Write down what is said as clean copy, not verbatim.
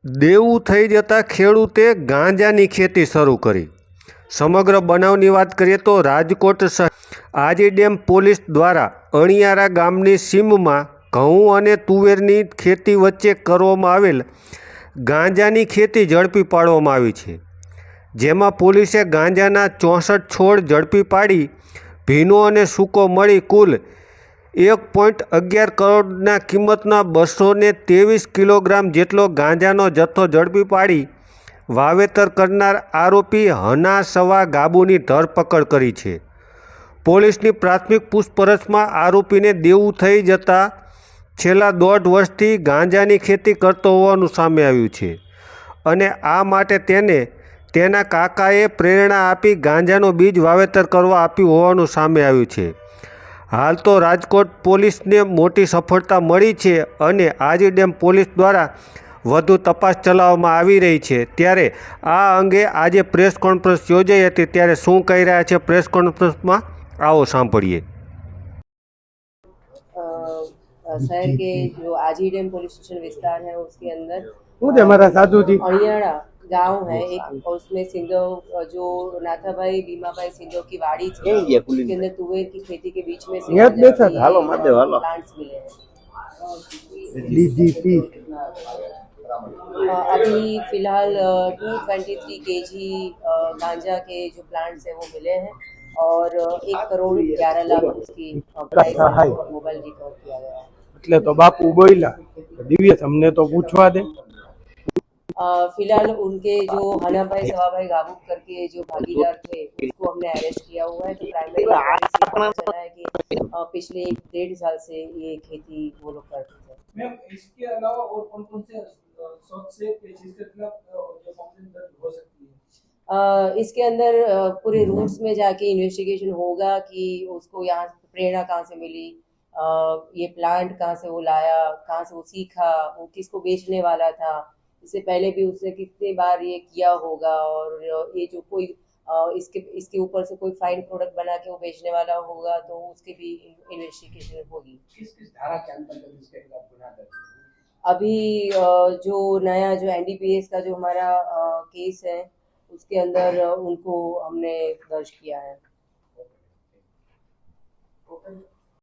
દેવું થઈ જતાં ખેડૂતે ગાંજાની ખેતી શરૂ કરી। સમગ્ર બનાવની વાત કરીએ તો રાજકોટ શહેર આજી ડેમ પોલીસ દ્વારા અણિયારા ગામની સીમમાં ઘઉં અને તુવેરની ખેતી વચ્ચે કરવામાં આવેલ ગાંજાની ખેતી ઝડપી પાડવામાં આવી છે, જેમાં પોલીસે ગાંજાના 64 છોડ ઝડપી પાડી ભીનો અને સૂકો મળી કુલ 1.11 કરોડના કિંમતના 223 કિલોગ્રામ જેટલો ગાંજાનો જથ્થો ઝડપી પાડી વાવેતર કરનાર આરોપી હના સવા ગાબુની ધરપકડ કરી છે। પોલીસની પ્રાથમિક પૂછપરછમાં આરોપીને દેવું થઈ જતાં છેલ્લા 1.5 વર્ષથી ગાંજાની ખેતી કરતો હોવાનું સામે આવ્યું છે અને આ માટે તેને તેના કાકાએ પ્રેરણા આપી ગાંજાનો બીજ વાવેતર કરવા આપ્યું હોવાનું સામે આવ્યું છે। હાલ તો રાજકોટ પોલીસને મોટી સફળતા મળી છે અને આજી ડેમ પોલીસ દ્વારા વધુ તપાસ ચલાવવામાં આવી રહી છે। ત્યારે આ અંગે આજે પ્રેસ કોન્ફરન્સ યોજાઈ હતી, ત્યારે શું કહી રહ્યા છે પ્રેસ કોન્ફરન્સમાં આવો સાંભળીએ। शहर के जो आजी डैम पुलिस स्टेशन विस्तार है उसके अंदर हमारा साधु जी अणियाड़ा गांव है एक, और उसमें सिंधव जो नाथाभाई भीमाभाई सिंधव की वाड़ी थी, उसके अंदर तुवेर की खेती के बीच में प्लांट्स मिले हैं। अभी फिलहाल 223 kg गांजा के जो प्लांट्स है वो मिले हैं और 1 करोड़ 11 लाख उसकी प्राइस मोबाइल रिकवर किया गया है। એટલે તો બાપુ બોલ્યા દિવ્ય તમને તો પૂછવા દે। फिलहाल उनके जो हना भाई सवा भाई गाबू करके जो भागीदार थे उसको हमने अरेस्ट किया हुआ है। तो प्राइमरी पता चला है कि पिछले 1.5 साल से ये खेती वो लोग करते थे। मैम इसके अलावा और कौन कौन से शौक से पेशेज के खिलाफ जो कंप्लेंट दर्ज हो सकती है? इसके अंदर पूरे रूट्स में जाके इन्वेस्टिगेशन होगा कि उसको यहाँ प्रेरणा कहाँ से मिली, ये प्लांट कहाँ से वो लाया, कहाँ से वो सीखा, वो किसको बेचने वाला था, इससे पहले भी उसने कितने बार ये किया होगा, और ये जो कोई इसके ऊपर से कोई फाइन प्रोडक्ट बना के वो बेचने वाला होगा तो उसकी भी इन्वेस्टिगेशन होगी। किस किस धारा के अंतर्गत इसके खिलाफ गुनाह दर्ज है? अभी जो नया जो एनडीपीएस का जो हमारा केस है उसके अंदर उनको हमने दर्ज किया है।